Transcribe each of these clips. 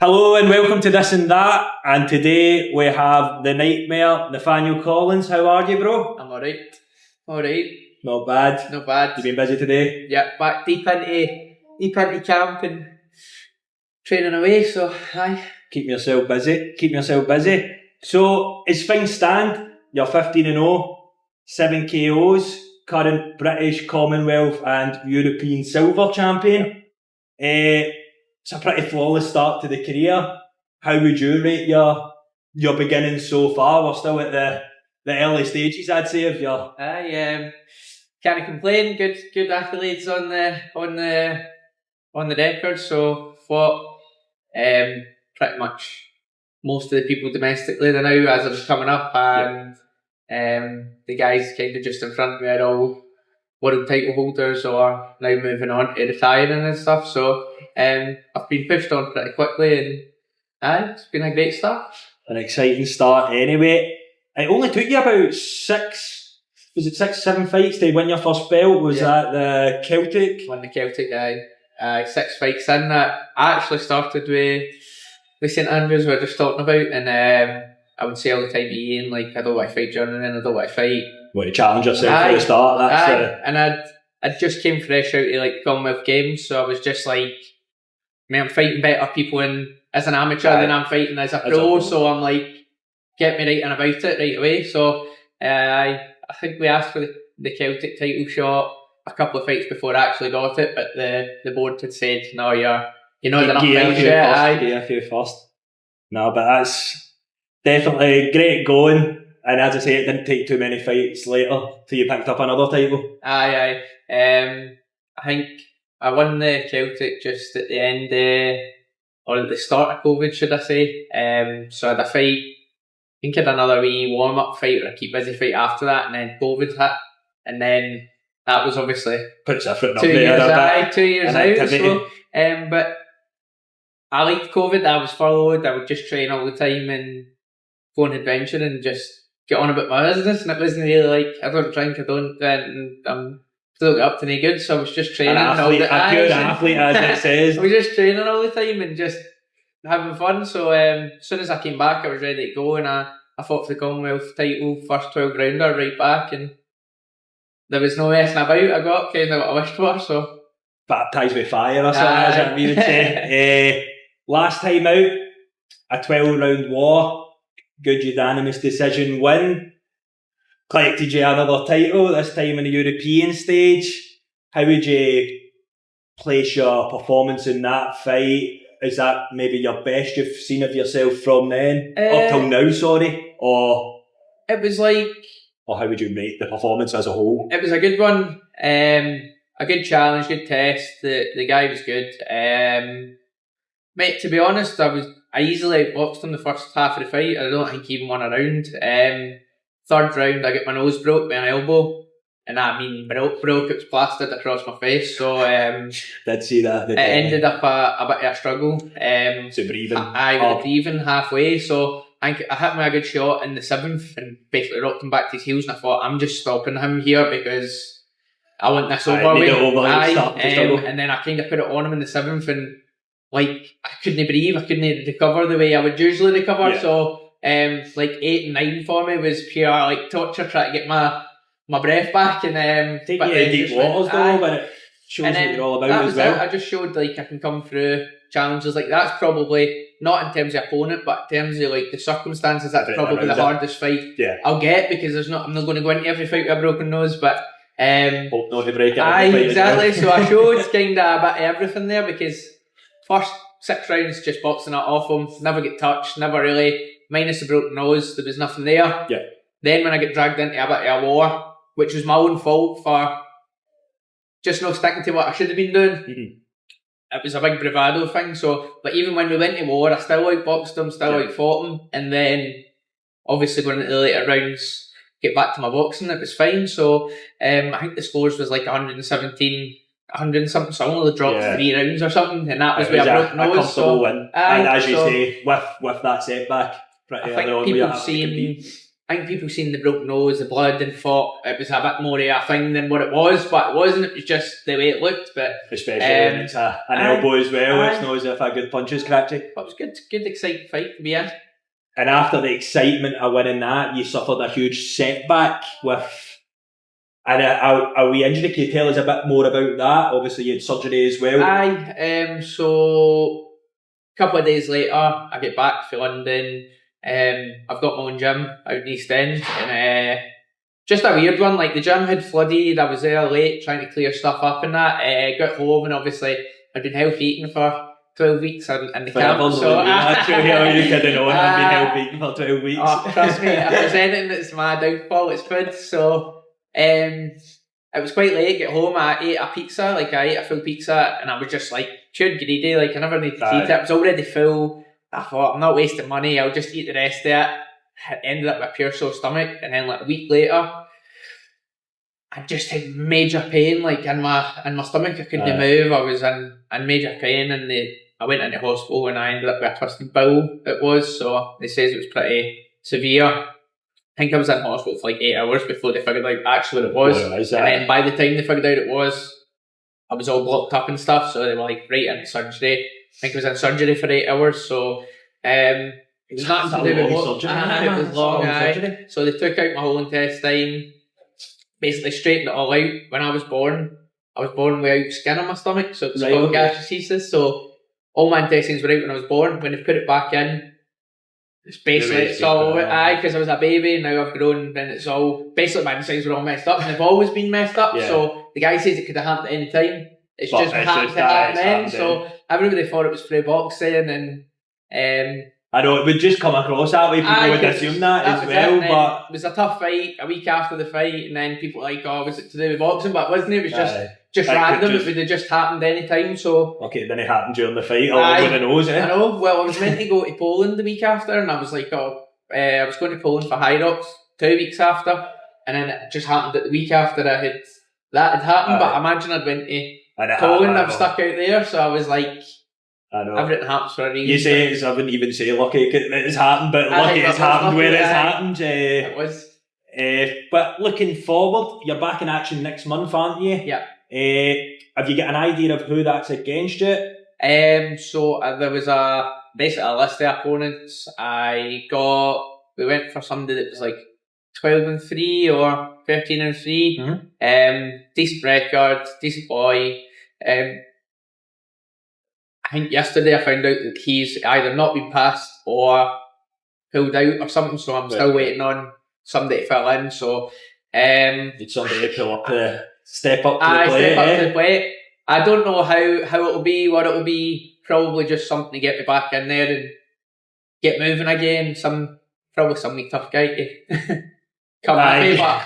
Hello and welcome to This and That, and today we have the Nightmare, Nathaniel Collins. How are you, bro? I'm alright. Not bad. Not bad. You been busy today? Yeah, back deep into camp and training away, so aye. Keep yourself busy. So, as things stand, you're 15-0, 7 KOs, current British, Commonwealth and European Silver champion. It's a pretty flawless start to the career. How would you rate your beginnings so far? We're still at the early stages, I'd say, of your... Can't complain. Good accolades on the record. So what pretty much most of the people domestically now as I was coming up, and the guys kind of just in front of me are all world title holders or now moving on to retiring and stuff. So I've been pushed on pretty quickly, and it's been a great start. An exciting start anyway. It only took you about 7 fights to win your first belt? Was that the Celtic? Won the Celtic, aye. 6 fights in that. I actually started with St Andrews, we were just talking about, and I would say all the time to Ian, like, I don't want to fight journeyman, I don't want to fight. Well, you challenge yourself for the start, And I'd just came fresh out of like Commonwealth Games, so I was just like, I'm fighting better people as an amateur than I'm fighting as a pro, so I'm like, get me right and about it right away. So I think we asked for the Celtic title shot a couple of fights before I actually got it, but the board had said, no, you're not enough fights yet. Gear for you first. No, but that's definitely great going. And as I say, it didn't take too many fights later till you picked up another title. Aye. I think I won the Celtic just at the end, or at the start of COVID, should I say. So I had a fight, I think I had another wee warm-up fight or a keep busy fight after that, and then COVID hit. And then that was obviously puts a foot up 2 years there. 2 years out. So, but I liked COVID. I was furloughed. I would just train all the time and go on adventure and just get on about my business. And it wasn't really like, I don't drink, I don't, and I'm still up to no good. So I was just training all the time. A pure athlete, as it says. I was just training all the time and just having fun. So as soon as I came back, I was ready to go, and I fought for the Commonwealth title, first 12 rounder right back, and there was no messing about. I got kind of what I wished for. So baptised with fire or something, as we would say. Last time out, a 12-round war, good unanimous decision win. Collected you another title, this time in the European stage. How would you place your performance in that fight? Is that maybe your best you've seen of yourself from then? Up till now, sorry? Or it was like... Or how would you rate the performance as a whole? It was a good one. A good challenge, good test. The guy was good. Mate, to be honest, I easily outboxed him the first half of the fight. I don't think he even won a round. Third round, I got my nose broke by an elbow, and that broke. It was plastered across my face. So did see that. It ended up a bit of a struggle. So breathing. I was breathing halfway. So I hit him a good shot in the 7th and basically rocked him back to his heels. And I thought, I'm just stopping him here because I want this over with. And then I kind of put it on him in the 7th, and like I couldn't breathe. I couldn't recover the way I would usually recover. Yeah. So like 8 and 9 for me was pure like torture, trying to get my breath back. And take you deep waters though, but it shows what you're all about as well. I just showed like I can come through challenges like that's probably not in terms of opponent, but in terms of like the circumstances. That's probably the hardest fight I'll get, because I'm not going to go into every fight with a broken nose, but hope not to break it. Exactly. So I showed kind of a bit of everything there, because first 6 rounds just boxing it off him, never get touched, never really, minus the broken nose, there was nothing there. Yeah. Then when I get dragged into a bit of a war, which was my own fault for just not sticking to what I should have been doing, it was a big bravado thing. So, but even when we went to war, I still outboxed him, still outfought him, and then obviously going into the later rounds, get back to my boxing, it was fine. So I think the scores was like 117, 100 something, so I only dropped 3 rounds or something, and that was where I broke nose. A comfortable win. And as you say, with that setback, pretty early on. I I think people seen the broken nose, the blood, and thought it was a bit more of a thing than what it was, but it wasn't. It was just the way it looked. But especially when it's an elbow as well, it's not as if a good punch is cracked. But it was good exciting fight to be in. And after the excitement of winning that, you suffered a huge setback with a wee injury. Can you tell us a bit more about that? Obviously, you had surgery as well. So a couple of days later, I get back to London. I've got my own gym out in East End, and just a weird one. Like the gym had flooded. I was there late trying to clear stuff up and that. Got home, and obviously I'd been healthy eating for 12 weeks in the camp. So you could have known I've been healthy eating for 12 weeks. Oh, trust me, if there's anything that's my downfall, it's food. So it was quite late. Get home, I ate a pizza. Like I ate a full pizza, and I was just like pure greedy. Like I never needed to eat it. It was already full. I thought I'm not wasting money. I'll just eat the rest of it. I ended up with a pure sore stomach, and then like a week later, I just had major pain, like in my stomach. I couldn't move. I was in major pain, and I went into hospital, and I ended up with a twisted bowel. It was, so they says it was pretty severe. I think I was in hospital for like 8 hours before they figured out actually what it was. And then by the time they figured out it was, I was all blocked up and stuff. So they were like, right into surgery. I think I was in surgery for 8 hours. So it was nothing to do with what. It was long. So they took out my whole intestine, basically straightened it all out. When I was born without skin on my stomach, so it's called gastroschisis. So all my intestines were out when I was born. When they put it back in, it's basically because I was a baby, and now I've grown, and it's all basically my insides were all messed up, and they've always been messed up. Yeah. So the guy says it could have happened at any time. It's just happened to happen then. So everybody thought it was through boxing, and I know it would just come across that way. People would assume that as well, but it was a tough fight. A week after the fight, and then people were like, "Oh, was it to do with boxing?" But it wasn't. It was just random. It would have just happened any time. So okay, then it happened during the fight. All over the nose. I know. Well, I was meant to go to Poland the week after, and I was like, I was going to Poland for High Rocks 2 weeks after, and then it just happened that the week after that had happened. But imagine I'd went to Poland. I'm stuck out there, so I was like. I know. Everything happens for a reason. You say it's, I wouldn't even say lucky it's happened, but lucky it's happened where it's happened. It was. But looking forward, you're back in action next month, aren't you? Yeah. Have you got an idea of who that's against you? So there was basically a list of opponents. We went for somebody that was like 12-3 or 13-3. Mm-hmm. Decent record, decent boy. I think yesterday I found out that he's either not been passed or pulled out or something, so I'm still waiting on somebody to fill in. So need somebody to pull up step up to the plate. Step up to the plate. I don't know how it'll be, what it'll be. Probably just something to get me back in there and get moving again. Probably some wee tough guy to come at me, but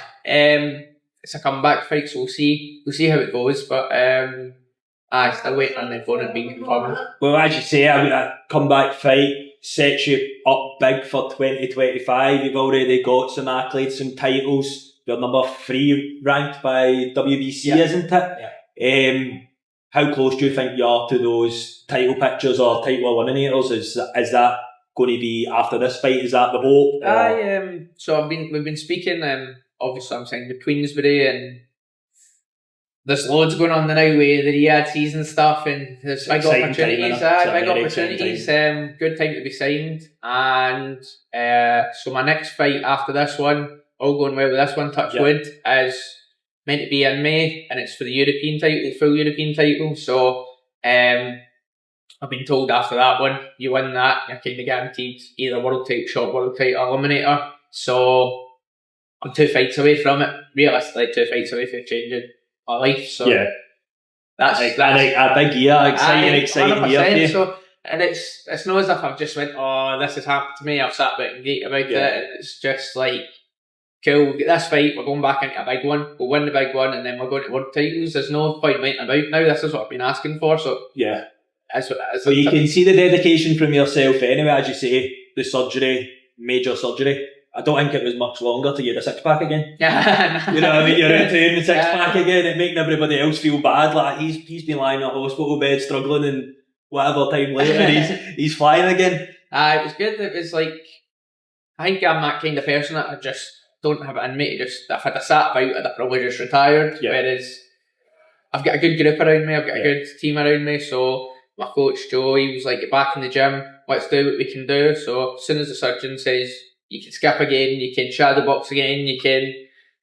it's a comeback fight, so we'll see how it goes. But still waiting on the opponent being confirmed. Well, as you say, a comeback fight sets you up big for 2025. You've already got some accolades, some titles. You're number 3 ranked by WBC, isn't it? Yeah. How close do you think you are to those title pictures or title eliminators? Is that going to be after this fight? Is that the hope? So we've been speaking. Obviously, I'm saying the Queensbury and. There's loads going on now with the Riyadh season stuff, and there's big opportunities. Good time to be signed. And so my next fight after this one, all going well with this one, touch wood, is meant to be in May, and it's for the European title, the full European title. So I've been told after that one, you win that, you're kind of guaranteed either world title shot, world title eliminator. So I'm 2 fights away from it. Realistically, 2 fights away from changing my life, so that's a big year, exciting year. So, and it's not as if I've just went, this has happened to me. I've sat back and geeked about it. It's just like, cool, we'll get this fight. We're going back into a big one. We'll win the big one, and then we're going to world titles. There's no point waiting about now. This is what I've been asking for. So that's what it is. Well, you can see the dedication from yourself anyway, as you say. The surgery, major surgery. I don't think it was much longer to get a 6-pack again. You know what I mean? You're out doing the 6-pack again and making everybody else feel bad. Like he's been lying in a hospital bed struggling, and whatever time later he's flying again. It was good. It was like I think I'm that kind of person that I just don't have it in me to just, if I'd have sat about, I'd have probably just retired. Yeah. Whereas I've got a good group around me, I've got Yeah. a good team around me. So my coach Joe, he was like, get back in the gym, let's do what we can do. So as soon as the surgeon says you can skip again, you can shadow box again, you can,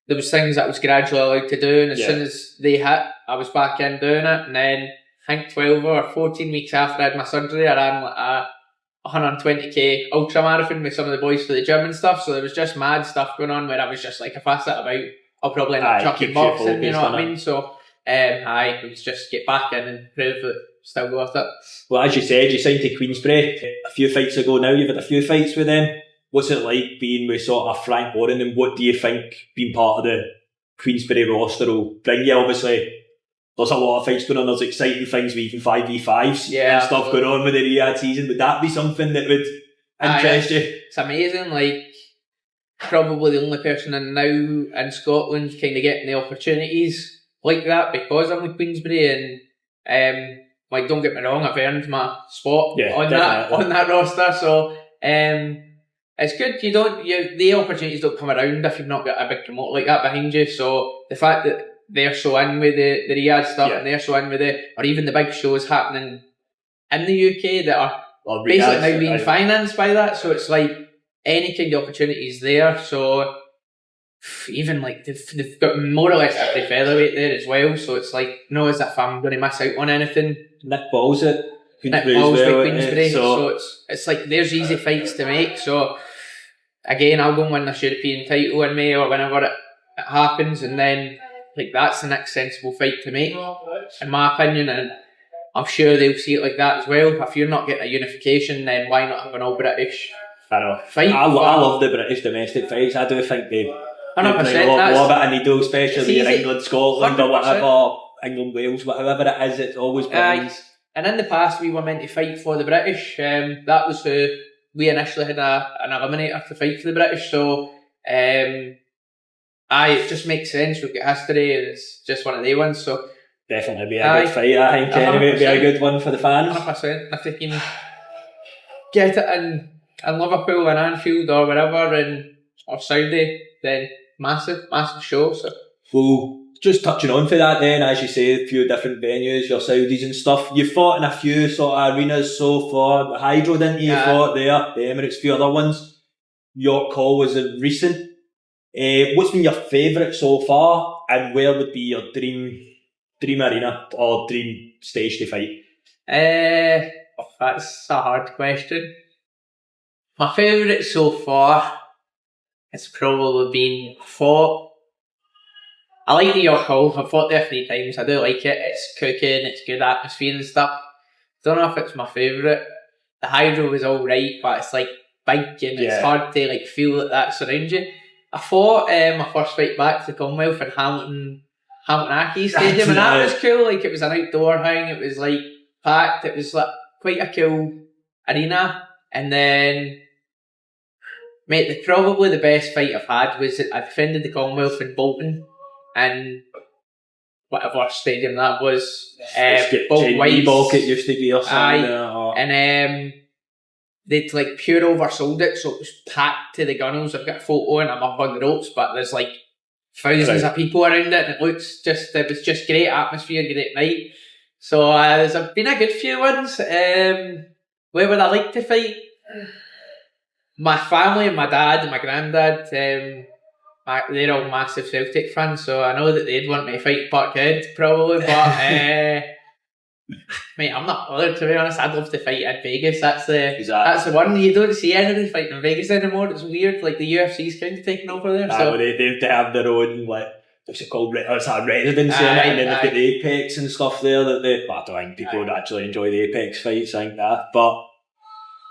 there was things that I was gradually allowed to do, and as soon as they hit, I was back in doing it. And then I think 12 or 14 weeks after I had my surgery, I ran like a 120k ultra marathon with some of the boys for the gym and stuff. So there was just mad stuff going on where I was just like, if I sit about, I'll probably end up chucking boxing, you know what I mean? So it was just get back in and prove that still worth it. Well, as you said, you signed to Queensbury a few fights ago now. You've had a few fights with them. What's it like being with sort of Frank Warren, and what do you think being part of the Queensbury roster will bring you? Obviously, there's a lot of fights going on. There's exciting things with even 5v5s and stuff going on with the Riyadh season. Would that be something that would interest you? It's amazing. Like, probably the only person in now in Scotland kind of getting the opportunities like that because I'm with Queensbury, and like, don't get me wrong, I've earned my spot on that roster. So it's good. The opportunities don't come around if you've not got a big promoter like that behind you. So the fact that they're so in with the Riyadh stuff and they're so in with it, or even the big shows happening in the UK that are basically now being financed by that. So it's like any kind of opportunities there. So even like they've got more or less every featherweight there as well. So it's like, no, as if I'm going to miss out on anything. Nick Ball's at Queensbury Queensbury. So it's like there's easy fights to make. So again, I'll go and win this European title in May or whenever it happens, and then like that's the next sensible fight to make, in my opinion. And I'm sure they'll see it like that as well. If you're not getting a unification, then why not have an all British fight? I love the British domestic fights. I do think they 100%. Bring a lot of it in needle, especially in England, Scotland, 100%. or whatever, England, Wales, whatever it is, it's always brings. And in the past, we were meant to fight for the British. That was who we initially had an eliminator to fight for the British. So, it just makes sense. We've got history, and it's just one of the ones. So definitely be a good fight. I think anyway, it'd be a good one for the fans. 100%. If they can get it in Liverpool and Anfield or wherever, or Saudi, then massive show. So. Well, just touching on for that then, as you say, a few different venues, your Saudis and stuff. You've fought in a few sort of arenas so far. The Hydro, didn't you? You fought there, the Emirates, a few other ones. York Hall was a recent. What's been your favourite so far, and where would be your dream arena or dream stage to fight? That's a hard question. My favourite so far has probably been I like the York Hall. I've fought there 3 times. I do like it. It's cooking, it's good atmosphere and stuff. Don't know if it's my favourite. The Hydro was alright, but it's like big and it's hard to like feel that that's around you. I fought my first fight back to the Commonwealth in Hamilton Accies Stadium, and that was cool. Like, it was an outdoor thing, it was like packed, it was like quite a cool arena. And then, mate, probably the best fight I've had was I defended the Commonwealth in Bolton, and whatever stadium that was. Bolton White. It used to be or something. And they'd like pure oversold it, so it was packed to the gunnels. I've got a photo and I'm up on the ropes, but there's like thousands of people around it, and it was just great atmosphere, great night. So there's been a good few ones. Where would I like to fight? My family and my dad and my granddad, they're all massive Celtic fans, so I know that they'd want me to fight Parkhead probably, but mate, I'm not bothered, to be honest. I'd love to fight in Vegas. That's the one. You don't see anybody fighting in Vegas anymore. It's weird. Like, the UFC's kind of taken over there. So they have their own, like, what's it called? It's a residency, and then they've got the Apex and stuff there. But I don't think people would actually enjoy the Apex fights, I think that. But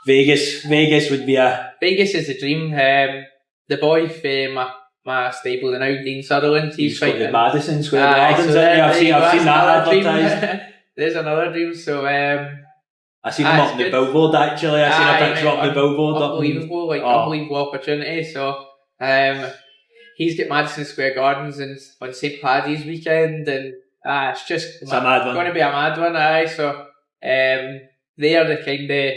Vegas would be Vegas is the dream. The boy for my stable, the now Dean Sutherland, he's fighting in Madison Square Gardens. I've seen that advertised. There's another dream. So I seen him up on the billboard, actually. I seen a picture up on the billboard. Unbelievable opportunity. So he's got Madison Square Gardens on St. Paddy's weekend, and it's a mad one. Going to be a mad one, So they are the kind of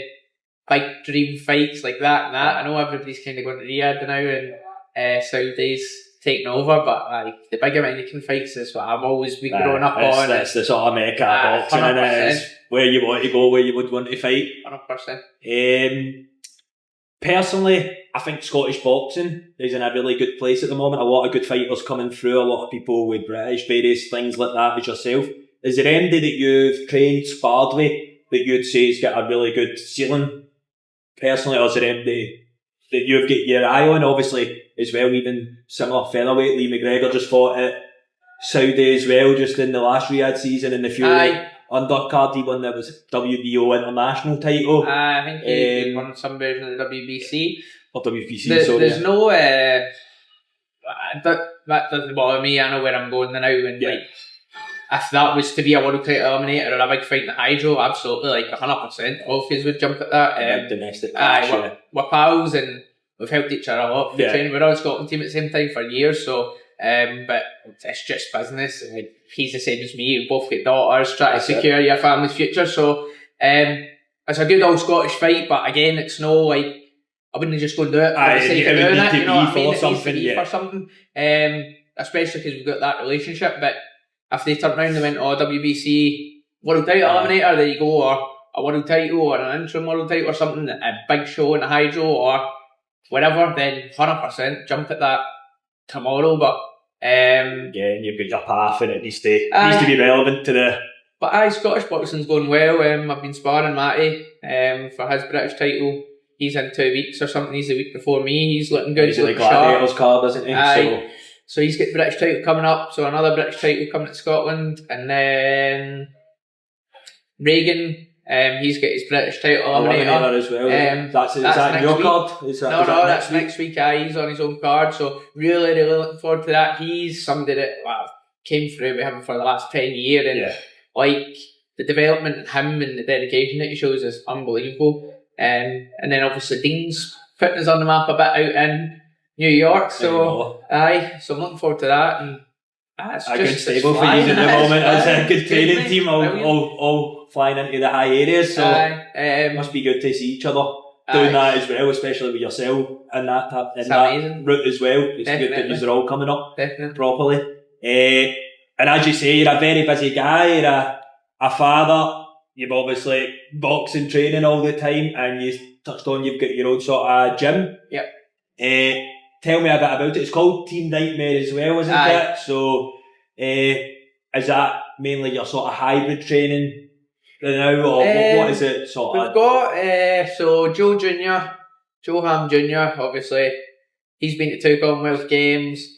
big dream fights like that and that. I know everybody's kind of going to Riyadh now and Saudi's taking over, but the big American fights is what I've always been growing up on. It's the sort of Mecca boxing, and it is where you want to go, where you would want to fight. 100%. Personally, I think Scottish boxing is in a really good place at the moment. A lot of good fighters coming through, a lot of people with British, various things like that as yourself. Is there anybody that you've trained, sparred with, that you'd say has got a really good ceiling personally, or is there anybody that you've got your eye on? Obviously, as well, even similar featherweight, Lee McGregor just fought at Saudi as well, just in the last Riyadh season, in the Fury undercard, he won that was WBO international title. I think he won some version of the WBC. Or WBC, there's no... that doesn't bother me. I know where I'm going now, and like, if that was to be a world title eliminator or a big fight in the hydro, absolutely, like 100%. All of us would jump at that. Domestic we're pals and we've helped each other a lot. We're on the Scotland team at the same time for years, so but it's just business. He's the same as me. We both get daughters, try to secure your family's future. So it's a good old Scottish fight, but again, it's no like I wouldn't just go and do it for the sake of doing it. You know what I mean? It needs to be for something. Especially because we've got that relationship. But if they turned around and went, WBC world title eliminator, there you go, or a world title or an interim world title or something, a big show in the hydro or whatever, then 100% jump at that tomorrow. But again, you've got your path and it needs to be relevant to the... But Scottish boxing's going well. I've been sparring Matty for his British title. He's in 2 weeks or something. He's the week before me. He's looking good. He's like Gladiators card, isn't he? So he's got the British title coming up. So another British title coming to Scotland. And then Reagan, he's got his British title eliminator as well. That's that your card? No, that's next week. He's on his own card. So really, really looking forward to that. He's somebody that came through with him for the last 10 years. And like the development in him and the dedication that he shows is unbelievable. And then obviously Dean's putting us on the map a bit out in New York, so so I'm looking forward to that. And it's a good stable for you at the moment. It's a good training team, all flying into the high areas. So must be good to see each other doing that as well, especially with yourself and that route as well. It's good that you're all coming up properly. And as you say, you're a very busy guy. You're a father. You've obviously boxing training all the time, and you touched on you've got your own sort of gym. Yep. Tell me a bit about it. It's called Team Nightmare as well, isn't it? So, is that mainly your sort of hybrid training now, or what is it sort of? We've got so Joe Ham Jr. Obviously, he's been to 2 Commonwealth Games.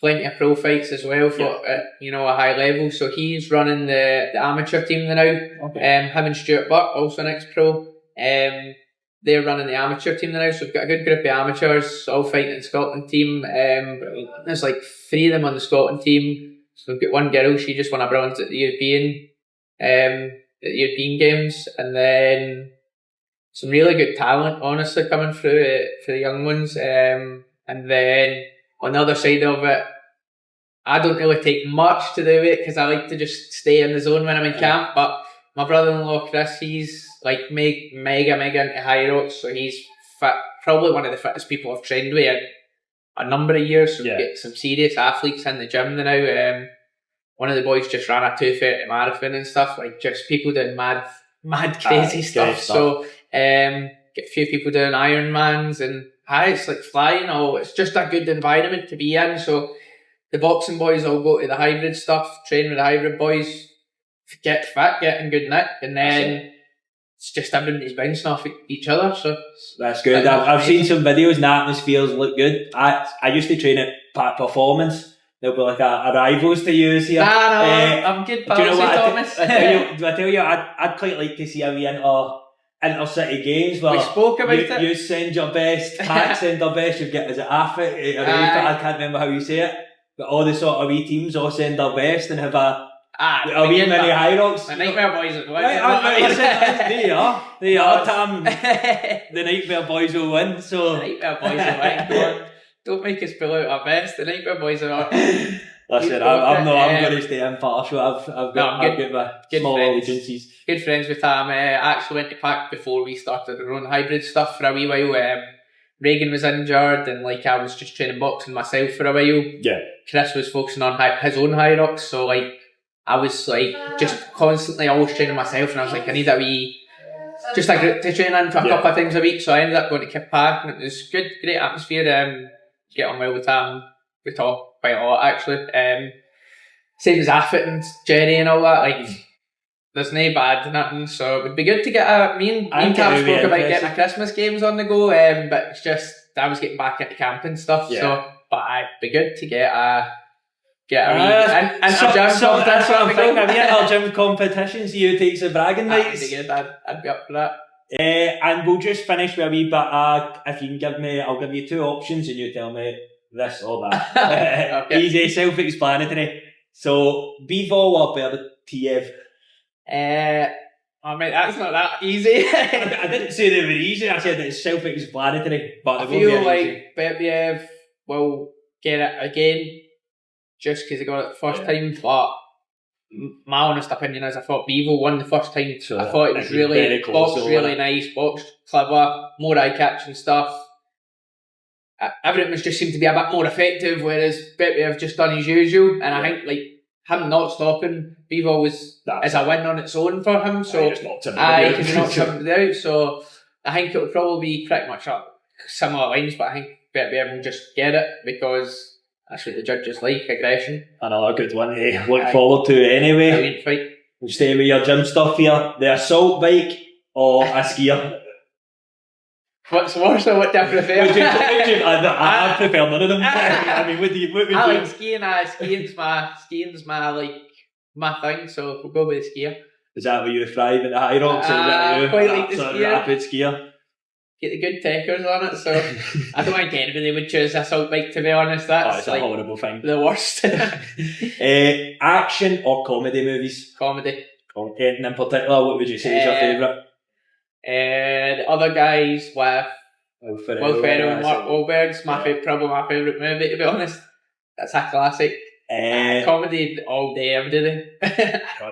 Plenty of pro fights as well for a high level. So he's running the amateur team now. Okay. Him and Stuart Buck, also an ex-pro. They're running the amateur team now. So we've got a good group of amateurs all fighting in the Scotland team. There's like 3 of them on the Scotland team. So we've got one girl, she just won a bronze at the European Games, and then some really good talent, honestly, coming through for the young ones. And then on the other side of it, I don't really take much to do it because I like to just stay in the zone when I'm in camp. But my brother-in-law Chris, he's like mega into high rocks, so he's fit, probably one of the fittest people I've trained with in a number of years. So we get some serious athletes in the gym now. One of the boys just ran a 2:30 marathon and stuff, like just people doing mad crazy stuff. So get a few people doing Ironmans and it's like flying. It's just a good environment to be in. So the boxing boys all go to the hybrid stuff, train with the hybrid boys, get fit, get in good nick, and then it's just everybody's bouncing off each other. So that's good. I've seen some videos and the atmospheres look good. I used to train at Pack Performance. There'll be like a rivals to use here. I'm good pals with Thomas. Do I tell you, I'd quite like to see a wee inter-city games where we spoke about it. You send your best, Pack send their best, you get, is it Affit? I can't remember how you say it. But all the sort of wee teams all send their best and have a wee mini high rocks. The Nightmare Boys as well. They are, Tam. The Nightmare Boys will win. So the Nightmare Boys will win. Don't make us pull out our best. The Nightmare Boys are Listen, I'm going to stay impartial. I've got my small allegiances. Good friends with Tam. I actually went to Pack before we started our own hybrid stuff for a wee while. Reagan was injured, and like I was just training boxing myself for a while. Yeah. Chris was focusing on his own high rocks, so like I was like just constantly always training myself, and I was like, I need a wee, just a group to train in for a couple of times a week. So I ended up going to Kip Park, and it was good, great atmosphere. Get on well with Tam. We talk quite a lot actually. Same as Affit and Jerry and all that. Like, there's no bad nothing. So it would be good to get me and Cam spoke about getting a Christmas games on the go. But it's just I was getting back into camp and stuff. Yeah. So, but it'd be good to get a gym competition. Our gym competitions, you take some bragging rights. That'd be good. I'd be up for that. And we'll just finish with a wee bit. If you can give me, I'll give you two options, and you tell me this or that. Okay. Easy, self-explanatory. So, Bivol or Bertiev? I mean, that's not that easy. I didn't say they were easy. I said it's self-explanatory. But I feel like Bertiev will get it again, just because he got it the first time. But my honest opinion is, I thought Bivol won the first time. So I thought it was really boxed, really nice, boxed, clever, more eye-catching stuff. Everything just seemed to be a bit more effective, whereas Bertiev just done his usual. And I think like him not stopping Bivol is a win on its own for him. So he knocked somebody out. So I think it will probably be pretty much up similar lines, but I think Bertiev will just get it because that's what the judges like, aggression. Another good one to look forward to anyway. Brilliant fight. We'll stay with your gym stuff here. The assault bike or a skier? What's worse or what do I prefer? I prefer none of them. I mean, what would you? I like skiing. Skiing's my thing. So we'll go with the skier. Is that where you thrive in the high rocks? Is that you? Quite like the skier. Rapid skier. Get the good techers on it. So I don't think anybody would choose a assault bike. To be honest, that's it's a horrible thing. The worst. Action or comedy movies? Comedy. Anything in particular? What would you say is your favourite? The other guys with Will Ferrell and Mark Wahlberg's probably my favourite movie, to be honest. That's a classic. Comedy all day, every day.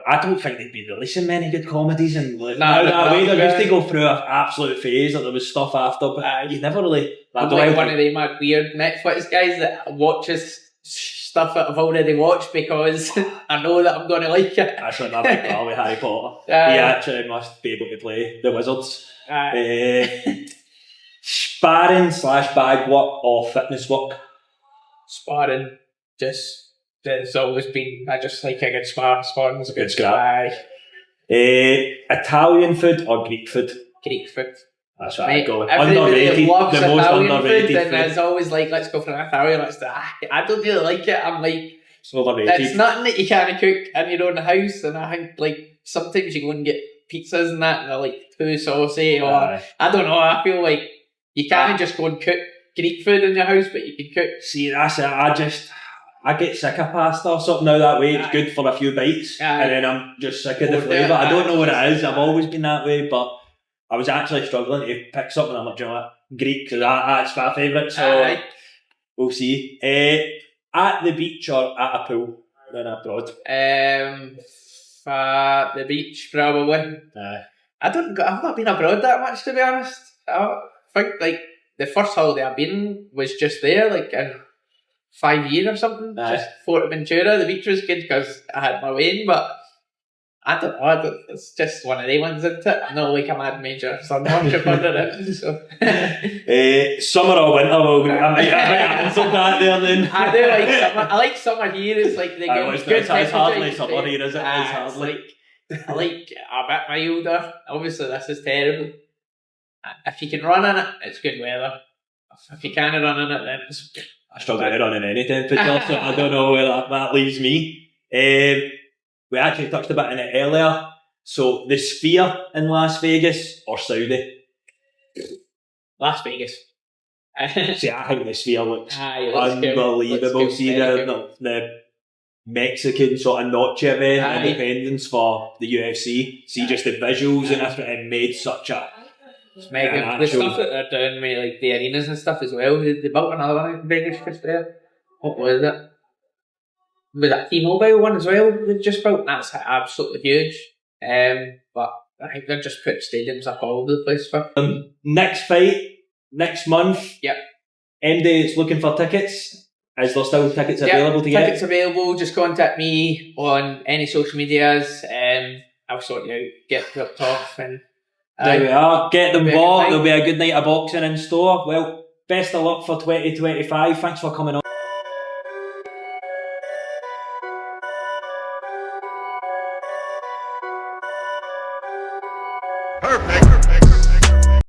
I don't think they'd be releasing many good comedies, and they used to go through an absolute phase that there was stuff after, but you never really. I'm like one of them weird Netflix guys that watches stuff that I've already watched because I know that I'm going to like it. That's what I'm like with Harry Potter. He actually must be able to play the wizards. Sparring / bag work or fitness work? Sparring. There's always been, I just like a good spar. Sparring's a good scrap. Italian food or Greek food? Greek food. That's what I go. Underrated. The most underrated food. And it's always like, let's go for an Italian. I don't really like it. I'm like, it's overrated. It's nothing that you can't cook in your own house. And I think like sometimes you go and get pizzas and that, and they're like too saucy. Or I don't know. I feel like you can't just go and cook Greek food in your house, but you can cook. See, that's it. I get sick of pasta or something now that way. It's good for a few bites, and then I'm just sick of the flavour. I don't know what it is. I've always been that way, but I was actually struggling to pick something. I'm like, Greek, because that's my favourite. So we'll see. At the beach or at a pool? Then abroad. The beach probably. I've not been abroad that much, to be honest. I think like the first holiday I've been was just there, like in 5 years or something. Just Fuerteventura. The beach was good because I had my way in, but I don't know. It's just one of the ones, isn't it? I'm not like a mad major sunburn trip under it. So. Summer or winter? Well, I might answer that there then. I do like summer. I like summer here. It's like they get good temperature. It's hardly summer here, is it? I like a bit milder. Obviously, this is terrible. If you can run in it, it's good weather. If you can't run in it, then it's good. I struggle to run in any temperature, so I don't know where that leaves me. We actually touched a bit on it earlier. So, the Sphere in Las Vegas or Saudi? Las Vegas. See, I think the Sphere looks unbelievable. See the Mexican sort of Noche event, Independence for the UFC. See just the visuals and everything. It made such a... It's mega. The stuff that they're doing with like the arenas and stuff as well. They built another one in Vegas just there. What was it? with that T-Mobile one as well, they've just built. That's absolutely huge. But I think they're just putting stadiums up all over the place for. Next fight, next month. Yep. MD is looking for tickets. Is there still tickets available to Tickets get? available. Just contact me on any social medias. I'll sort you out, get dropped off, and There we are. Get them bought. night. There'll be a good night of boxing in store. Well, best of luck for 2025. Thanks for coming on. Perfect.